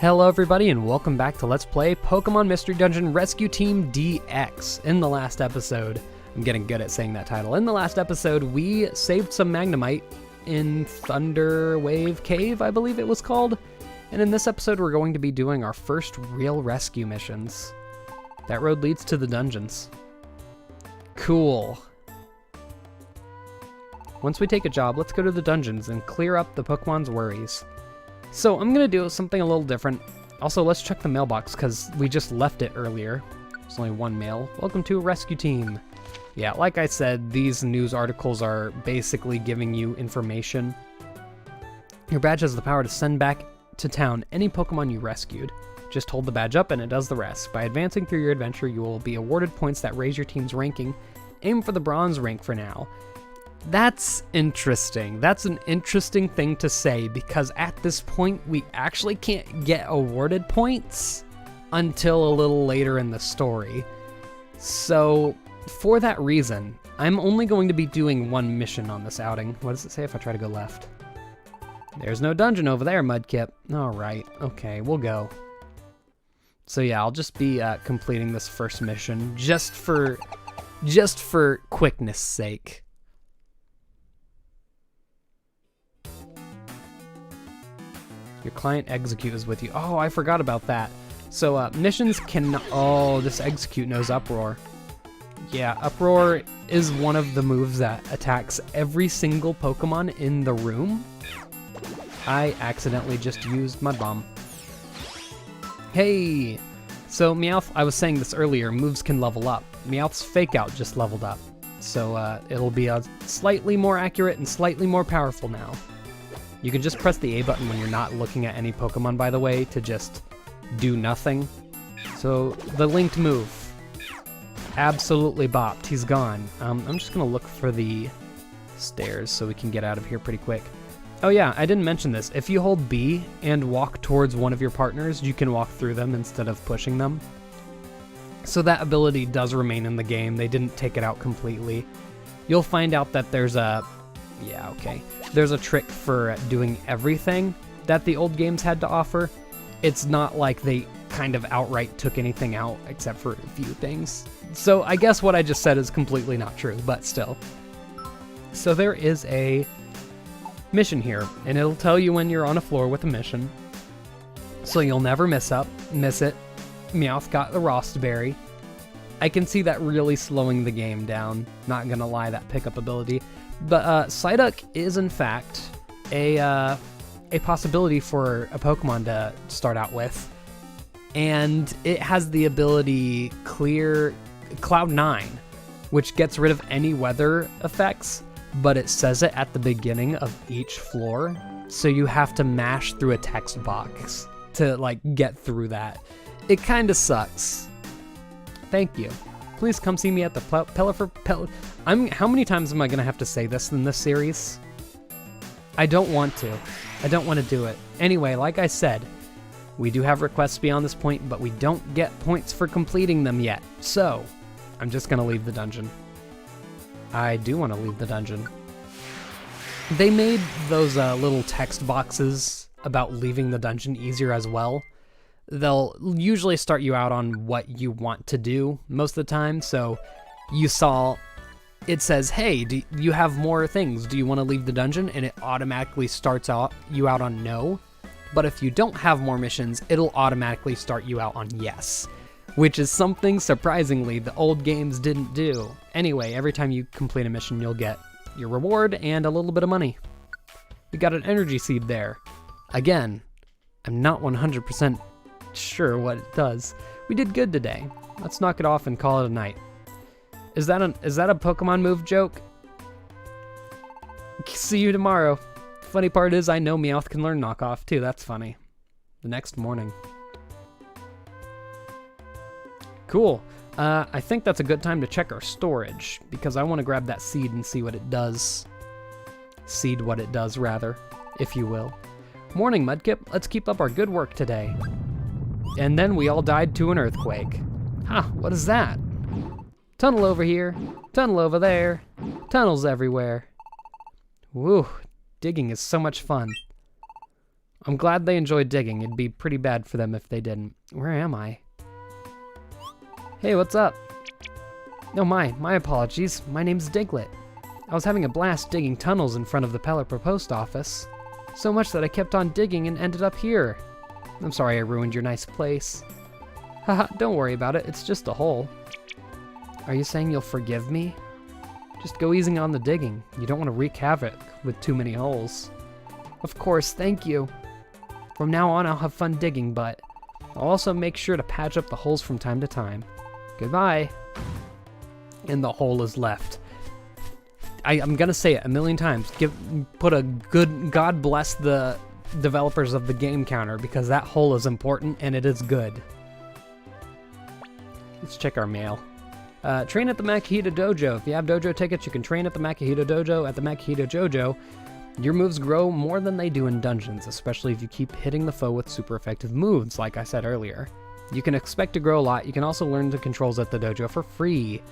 Hello everybody and welcome back to Let's Play Pokemon Mystery Dungeon Rescue Team DX. In the last episode, I'm getting good at saying that title. In the last episode, we saved some Magnemite in Thunder Wave Cave, I believe it was called. And in this episode, we're going to be doing our first real rescue missions. That road leads to the dungeons. Cool. Once we take a job, let's go to the dungeons and clear up the Pokemon's worries. So I'm going to do something a little different. Also, let's check the mailbox because we just left it earlier. There's only one mail. Welcome to a rescue team. Yeah, like I said, these news articles are basically giving you information. Your badge has the power to send back to town any Pokemon you rescued. Just hold the badge up and it does the rest. By advancing through your adventure, you will be awarded points that raise your team's ranking. Aim for the bronze rank for now. That's interesting. That's an interesting thing to say because at this point we actually can't get awarded points until a little later in the story. So for that reason, I'm only going to be doing one mission on this outing. What does it say if I try to go left? There's no dungeon over there, Mudkip. Alright, okay, we'll go. So yeah, I'll just be completing this first mission just for quickness sake. Your client Execute is with you. Oh, I forgot about that. So, missions can... Oh, this Execute knows Uproar. Yeah, Uproar is one of the moves that attacks every single Pokemon in the room. I accidentally just used Mud Bomb. Hey! So, Meowth, I was saying this earlier, moves can level up. Meowth's Fake Out just leveled up. So, it'll be slightly more accurate and slightly more powerful now. You can just press the A button when you're not looking at any Pokemon, by the way, to just do nothing. So, the linked move. Absolutely bopped. He's gone. I'm just going to look for the stairs so we can get out of here pretty quick. Oh yeah, I didn't mention this. If you hold B and walk towards one of your partners, you can walk through them instead of pushing them. So that ability does remain in the game. They didn't take it out completely. You'll find out that there's a... Yeah, okay. There's a trick for doing everything that the old games had to offer. It's not like they kind of outright took anything out except for a few things. So I guess what I just said is completely not true, but still. So there is a mission here, and it'll tell you when you're on a floor with a mission. So you'll never miss it. Meowth got the Rostberry. I can see that really slowing the game down. Not gonna lie, that pickup ability. But Psyduck is in fact a possibility for a Pokemon to start out with, and it has the ability Clear Cloud 9, which gets rid of any weather effects, but it says it at the beginning of each floor, so you have to mash through a text box to like get through that. It kind of sucks. Thank you. Please come see me at the how many times am I gonna have to say this in this series? I don't want to. I don't want to do it. Anyway, like I said, we do have requests beyond this point, but we don't get points for completing them yet. So, I'm just gonna leave the dungeon. I do want to leave the dungeon. They made those little text boxes about leaving the dungeon easier as well. They'll usually start you out on what you want to do most of the time. So you saw it says, hey, do you have more things? Do you want to leave the dungeon? And it automatically starts you out on no. But if you don't have more missions, it'll automatically start you out on yes, which is something surprisingly the old games didn't do. Anyway, every time you complete a mission, you'll get your reward and a little bit of money. We got an energy seed there. Again, I'm not 100% sure what it does. We did good today. Let's knock it off and call it a night. Is that a Pokemon move joke? See you tomorrow. Funny part is I know Meowth can learn knockoff too. That's funny. The next morning. Cool. I think that's a good time to check our storage because I want to grab that seed and see what it does. Seed what it does, rather, if you will. Morning, Mudkip. Let's keep up our good work today. And then we all died to an earthquake. Huh, what is that? Tunnel over here, tunnel over there, tunnels everywhere. Woo, digging is so much fun. I'm glad they enjoyed digging. It'd be pretty bad for them if they didn't. Where am I? Hey, what's up? No, my apologies. My name's Diglett. I was having a blast digging tunnels in front of the Pelipper post office. So much that I kept on digging and ended up here. I'm sorry I ruined your nice place. Haha, don't worry about it. It's just a hole. Are you saying you'll forgive me? Just go easy on the digging. You don't want to wreak havoc with too many holes. Of course, thank you. From now on, I'll have fun digging, but I'll also make sure to patch up the holes from time to time. Goodbye. And the hole is left. I'm gonna say it a million times. Put a good God bless the developers of the game counter, because that hole is important and it is good. Let's check our mail. Train at the Makuhita Dojo. If you have dojo tickets, you can train at the Makuhita Dojo. At the Makuhita Dojo, your moves grow more than they do in dungeons, especially if you keep hitting the foe with super effective moves, like I said earlier. You can expect to grow a lot. You can also learn the controls at the dojo for free.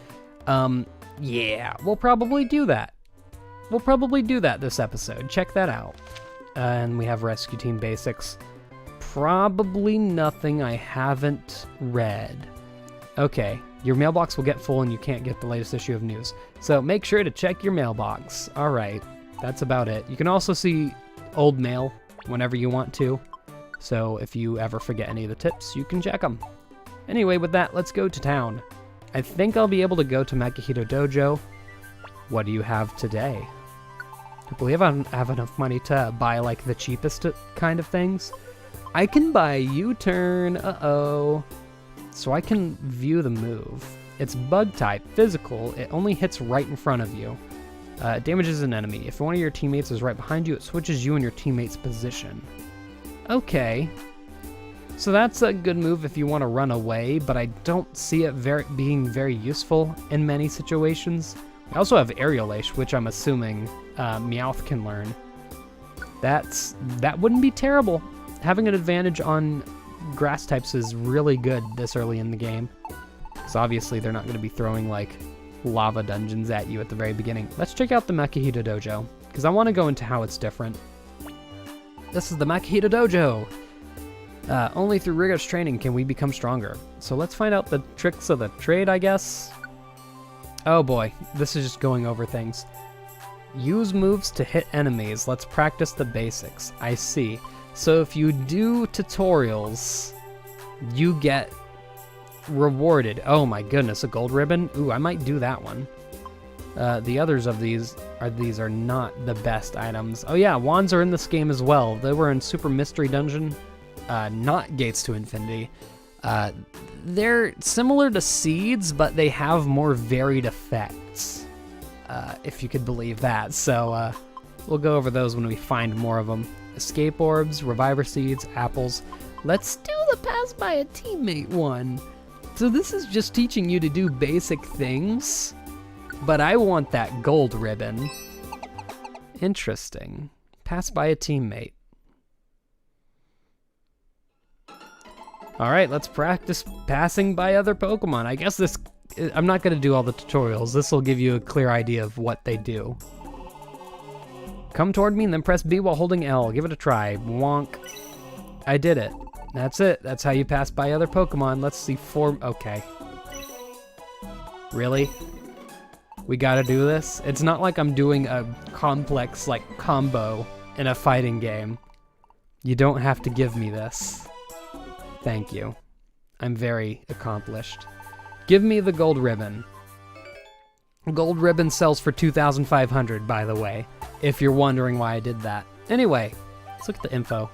Yeah, we'll probably do that. We'll probably do that this episode. Check that out. And we have Rescue Team Basics. Probably nothing I haven't read. Okay, your mailbox will get full and you can't get the latest issue of news. So make sure to check your mailbox. All right, that's about it. You can also see old mail whenever you want to. So if you ever forget any of the tips, you can check them. Anyway, with that, let's go to town. I think I'll be able to go to Makuhita Dojo. What do you have today? I believe I don't have enough money to buy like the cheapest kind of things. I can buy U-turn, uh-oh. So I can view the move. It's bug type, physical, it only hits right in front of you. It damages an enemy. If one of your teammates is right behind you, it switches you and your teammate's position. Okay. So that's a good move if you want to run away, but I don't see it being very useful in many situations. I also have Aerial Ace, which I'm assuming Meowth can learn. That wouldn't be terrible. Having an advantage on grass types is really good this early in the game, because obviously they're not going to be throwing like lava dungeons at you at the very beginning. Let's check out the Makuhita Dojo, because I want to go into how it's different. This is the Makuhita Dojo. Only through rigorous training can we become stronger. So let's find out the tricks of the trade, I guess. Oh boy, this is just going over things. Use moves to hit enemies. Let's practice the basics. I see. So if you do tutorials, you get rewarded. Oh my goodness, a gold ribbon? Ooh, I might do that one. The others of these are not the best items. Oh yeah, wands are in this game as well. They were in Super Mystery Dungeon, not Gates to Infinity. They're similar to seeds, but they have more varied effects, if you could believe that. So we'll go over those when we find more of them. Escape orbs, reviver seeds, apples. Let's do the pass by a teammate one. So this is just teaching you to do basic things, but I want that gold ribbon. Interesting. Pass by a teammate. All right, let's practice passing by other Pokemon. I guess I'm not gonna do all the tutorials. This will give you a clear idea of what they do. Come toward me and then press B while holding L. Give it a try. Wonk. I did it. That's it. That's how you pass by other Pokemon. Let's see okay. Really? We gotta do this? It's not like I'm doing a complex, like, combo in a fighting game. You don't have to give me this. Thank you. I'm very accomplished. Give me the gold ribbon. Gold ribbon sells for 2,500, by the way, if you're wondering why I did that. Anyway, let's look at the info.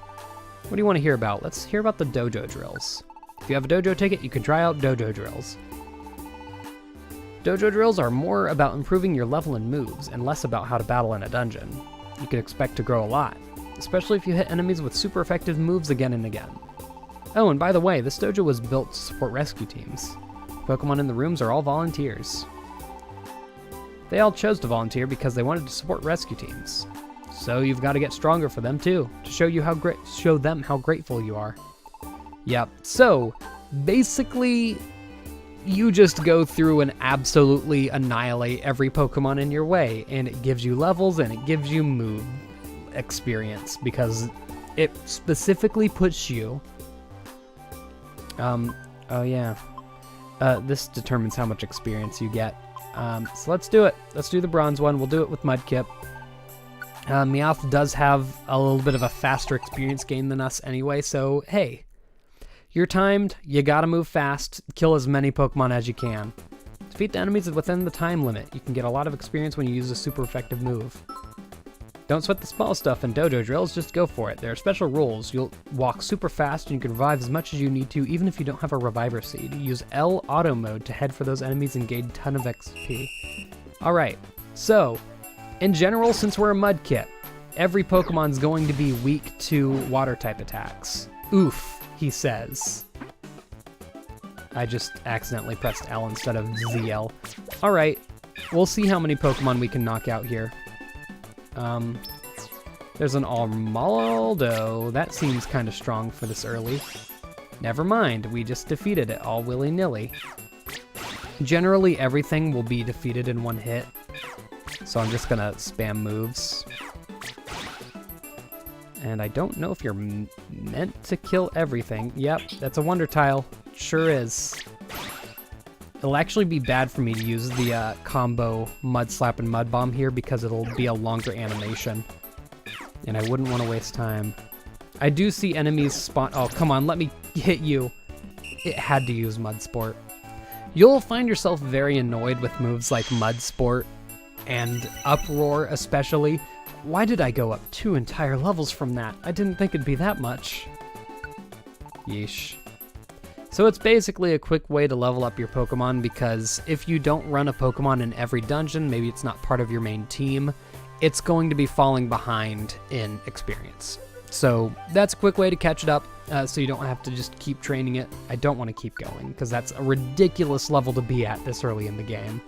What do you want to hear about? Let's hear about the Dojo Drills. If you have a dojo ticket, you can try out Dojo Drills. Dojo Drills are more about improving your level and moves, and less about how to battle in a dungeon. You can expect to grow a lot, especially if you hit enemies with super effective moves again and again. Oh, and by the way, this dojo was built to support rescue teams. Pokemon in the rooms are all volunteers. They all chose to volunteer because they wanted to support rescue teams. So you've got to get stronger for them too, to show them how grateful you are. Yep, so basically you just go through and absolutely annihilate every Pokemon in your way, and it gives you levels and it gives you move experience, because It specifically puts you... oh yeah. This determines how much experience you get. So let's do it. Let's do the bronze one. We'll do it with Mudkip. Meowth does have a little bit of a faster experience gain than us anyway, so hey. You're timed, you gotta move fast, kill as many Pokemon as you can. Defeat the enemies within the time limit. You can get a lot of experience when you use a super effective move. Don't sweat the small stuff in Dojo Drills, just go for it. There are special rules. You'll walk super fast and you can revive as much as you need to, even if you don't have a Reviver Seed. Use L Auto Mode to head for those enemies and gain a ton of XP. Alright, so, in general, since we're a Mudkip, every Pokemon's going to be weak to Water-type attacks. Oof, he says. I just accidentally pressed L instead of ZL. Alright, we'll see how many Pokemon we can knock out here. There's an Almaldo. That seems kind of strong for this early. Never mind, we just defeated it all willy-nilly. Generally, everything will be defeated in one hit, so I'm just gonna spam moves. And I don't know if you're meant to kill everything. Yep, that's a Wonder Tile. Sure is. It'll actually be bad for me to use the combo Mud Slap and Mud Bomb here because it'll be a longer animation. And I wouldn't want to waste time. I do see enemies spawn. Oh, come on, let me hit you. It had to use Mud Sport. You'll find yourself very annoyed with moves like Mud Sport and Uproar especially. Why did I go up 2 entire levels from that? I didn't think it'd be that much. Yeesh. So it's basically a quick way to level up your Pokemon because if you don't run a Pokemon in every dungeon, maybe it's not part of your main team, it's going to be falling behind in experience. So that's a quick way to catch it up so you don't have to just keep training it. I don't want to keep going because that's a ridiculous level to be at this early in the game.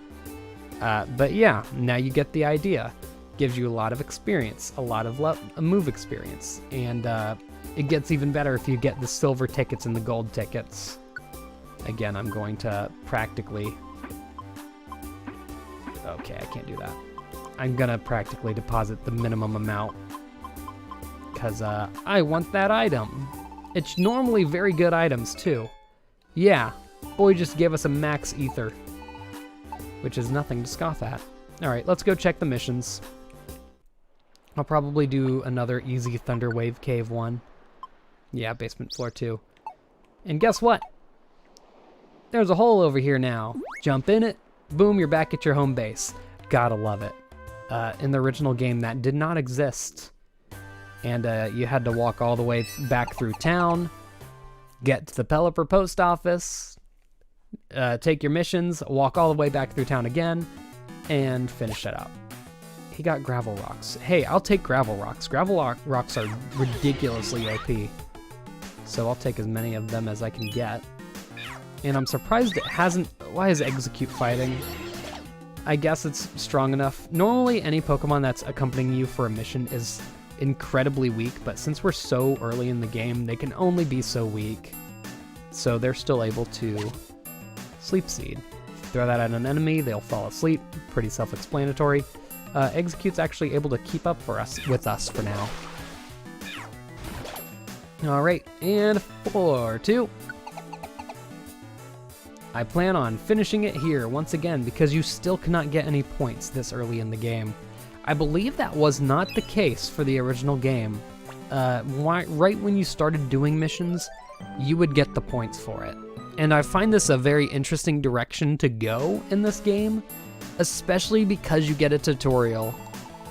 But yeah, now you get the idea. Gives you a lot of experience, a lot of move experience, and it gets even better if you get the silver tickets and the gold tickets. Again, I'm going to practically... Okay, I can't do that. I'm gonna practically deposit the minimum amount because I want that item. It's normally very good items too. Yeah, boy just gave us a max ether, which is nothing to scoff at. Alright, let's go check the missions. I'll probably do another easy Thunder Wave Cave one. Yeah, basement floor 2. And guess what? There's a hole over here now. Jump in it, boom, you're back at your home base. Gotta love it. In the original game, that did not exist. And you had to walk all the way back through town, get to the Pelipper post office, take your missions, walk all the way back through town again, and finish it up. He got Gravel Rocks. Hey, I'll take Gravel Rocks. Gravel Rocks are ridiculously OP. So I'll take as many of them as I can get. And I'm surprised it hasn't... Why is Execute fighting? I guess it's strong enough. Normally, any Pokemon that's accompanying you for a mission is incredibly weak, but since we're so early in the game, they can only be so weak. So they're still able to Sleep Seed. Throw that at an enemy, they'll fall asleep. Pretty self-explanatory. Execute's actually able to keep up with us for now. Alright, and floor 2. I plan on finishing it here once again because you still cannot get any points this early in the game. I believe that was not the case for the original game. Right when you started doing missions, you would get the points for it. And I find this a very interesting direction to go in this game, especially because you get a tutorial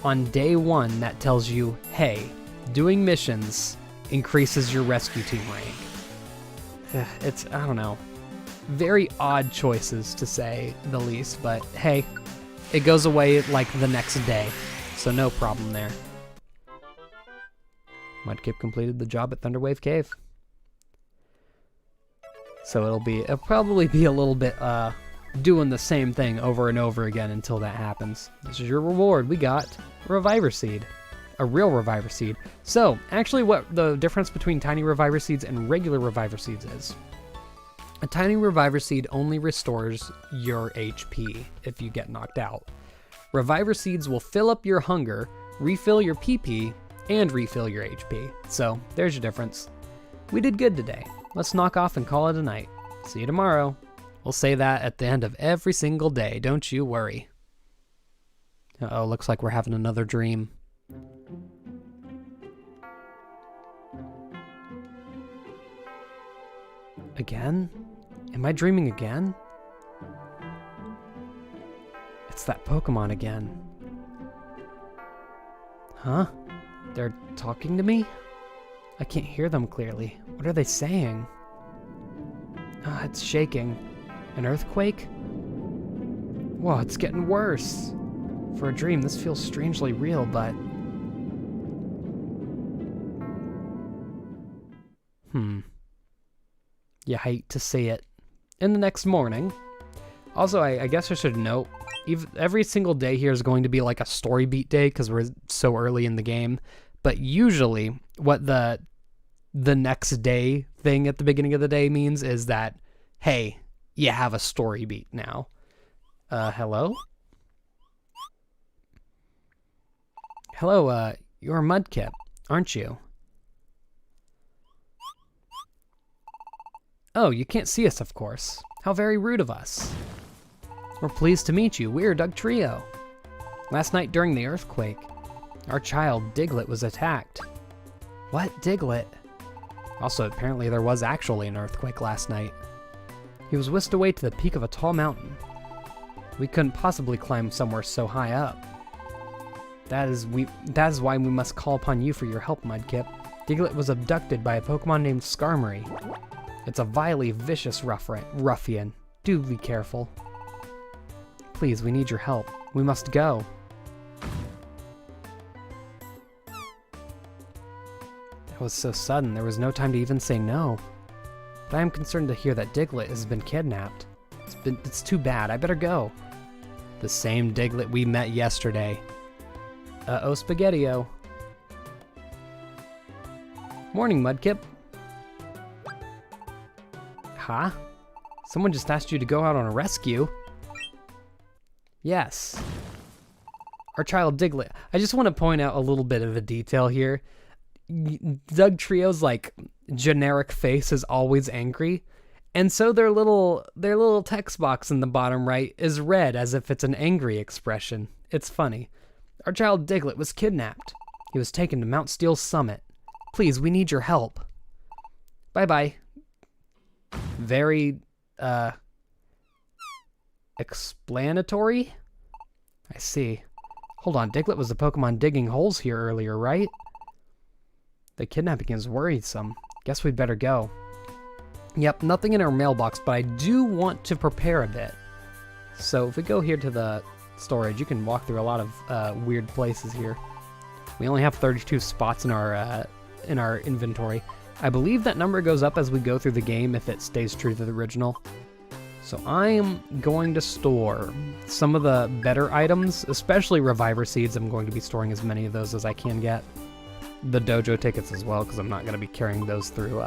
on day 1 that tells you, hey, doing missions increases your rescue team rank. It's, I don't know, very odd choices to say the least, but hey, it goes away like the next day, so no problem there. Mudkip completed the job at Thunderwave Cave. So it'll probably be a little bit doing the same thing over and over again until that happens. This is your reward. We got a Reviver Seed. A real Reviver Seed. So, actually what the difference between Tiny Reviver Seeds and regular Reviver Seeds is. A Tiny Reviver Seed only restores your HP if you get knocked out. Reviver Seeds will fill up your hunger, refill your PP, and refill your HP. So there's your difference. We did good today. Let's knock off and call it a night. See you tomorrow. We'll say that at the end of every single day, don't you worry. Uh-oh, looks like we're having another dream. Again? Am I dreaming again? It's that Pokemon again. Huh? They're talking to me? I can't hear them clearly. What are they saying? Ah, it's shaking. An earthquake? Whoa, it's getting worse. For a dream, this feels strangely real, but... You hate to see it. In the next morning... Also, I guess I should note, every single day here is going to be like a story beat day because we're so early in the game. But usually, what the next day thing at the beginning of the day means is that, hey, you have a story beat now. Hello? Hello, you're Mudkip, aren't you? Oh, you can't see us, of course. How very rude of us. We're pleased to meet you. We're Doug Trio. Last night during the earthquake, our child, Diglett, was attacked. What? Diglett? Also, apparently there was actually an earthquake last night. He was whisked away to the peak of a tall mountain. We couldn't possibly climb somewhere so high up. That is why we must call upon you for your help, Mudkip. Diglett was abducted by a Pokemon named Skarmory. It's a vilely vicious ruffian. Do be careful. Please, we need your help. We must go. That was so sudden, there was no time to even say no. But I am concerned to hear that Diglett has been kidnapped. It's too bad, I better go. The same Diglett we met yesterday. Uh-oh, Spaghetti-O. Morning, Mudkip. Huh? Someone just asked you to go out on a rescue. Yes. Our child Diglett. I just want to point out a little bit of a detail here. Doug Trio's like generic face is always angry, and so their little text box in the bottom right is red as if it's an angry expression. It's funny. Our child Diglett was kidnapped. He was taken to Mount Steel's summit. Please, we need your help. Bye-bye. Very, explanatory? I see. Hold on, Diglett was the Pokemon digging holes here earlier, right? The kidnapping is worrisome. Guess we'd better go. Yep, nothing in our mailbox, but I do want to prepare a bit. So if we go here to the storage, you can walk through a lot of weird places here. We only have 32 spots in our inventory. I believe that number goes up as we go through the game if it stays true to the original. So I am going to store some of the better items, especially Reviver Seeds. I'm going to be storing as many of those as I can get. The dojo tickets as well, because I'm not going to be carrying those through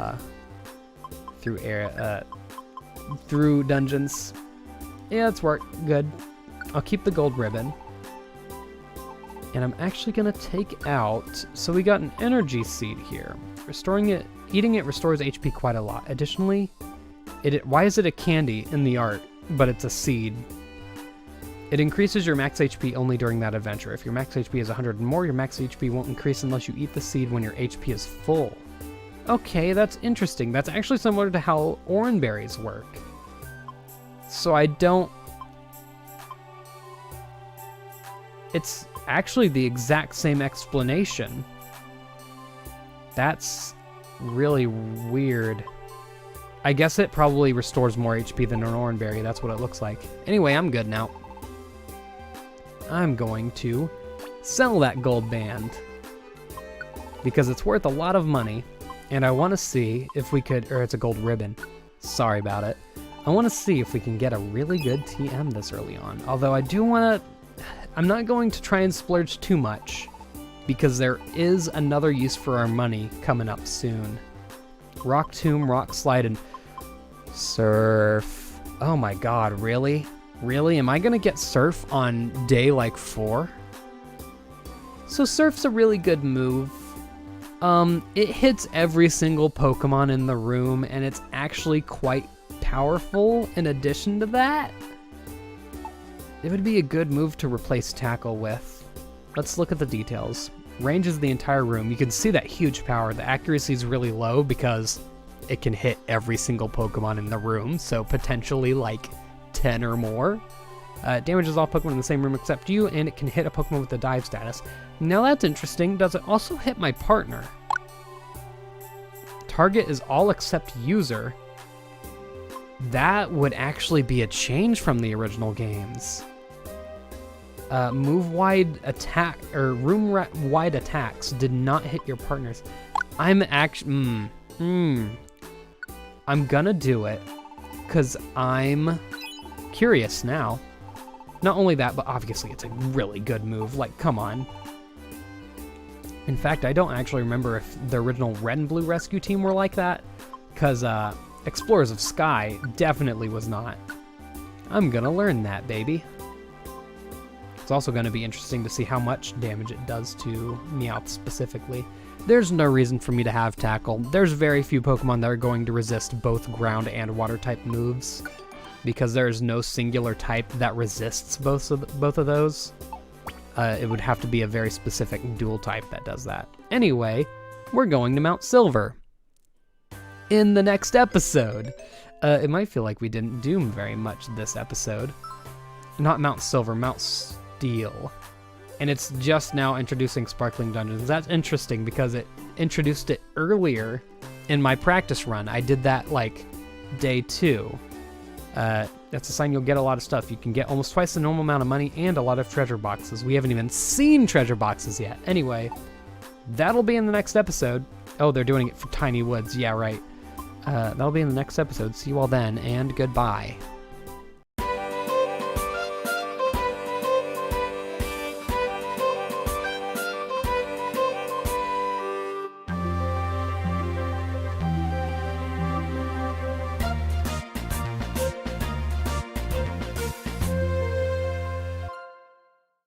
dungeons. Yeah, it's good. I'll keep the gold ribbon. And I'm actually going to take out... So we got an energy seed here. Eating it restores HP quite a lot. Additionally, why is it a candy in the art, but it's a seed? It increases your max HP only during that adventure. If your max HP is 100 and more, your max HP won't increase unless you eat the seed when your HP is full. Okay, that's interesting. That's actually similar to how orange berries work. So I don't... It's actually the exact same explanation. That's really weird. I guess it probably restores more HP than an orange berry. That's what it looks like. Anyway, I'm good now. I'm going to sell that gold band because it's worth a lot of money, and I want to see if we could, or it's a gold ribbon. Sorry about it. I want to see if we can get a really good TM this early on. Although I do want to, I'm not going to try and splurge too much because there is another use for our money coming up soon. Rock Tomb, Rock Slide, and Surf. Oh my god, really? Really? Am I gonna get Surf on day like 4? So Surf's a really good move. It hits every single Pokemon in the room, and it's actually quite powerful in addition to that. It would be a good move to replace Tackle with. Let's look at the details. Ranges the entire room. You can see that huge power. The accuracy is really low because it can hit every single Pokemon in the room, so potentially like 10 or more. Damages all Pokemon in the same room except you, and it can hit a Pokemon with a dive status. Now that's interesting. Does it also hit my partner? Target is all except user. That would actually be a change from the original games. Move wide attack or room wide attacks did not hit your partners. I'm actually I'm gonna do it because I'm curious now. Not only that, but obviously it's a really good move. Like, come on. In fact, I don't actually remember if the original Red and Blue Rescue Team were like that, because Explorers of Sky definitely was not. I'm gonna learn that, baby. It's also gonna be interesting to see how much damage it does to Meowth specifically. There's no reason for me to have Tackle. There's very few Pokemon that are going to resist both ground and water type moves, because there's no singular type that resists both of those. It would have to be a very specific dual type that does that. Anyway, we're going to Mount Silver in the next episode. It might feel like we didn't do very much this episode. Not Mount Silver, Mount Steel. And it's just now introducing Sparkling Dungeons. That's interesting because it introduced it earlier in my practice run. I did that like day 2. That's a sign you'll get a lot of stuff. You can get almost twice the normal amount of money and a lot of treasure boxes. We haven't even seen treasure boxes yet. Anyway, that'll be in the next episode. Oh, they're doing it for Tiny Woods. Yeah, right. That'll be in the next episode. See you all then, and goodbye.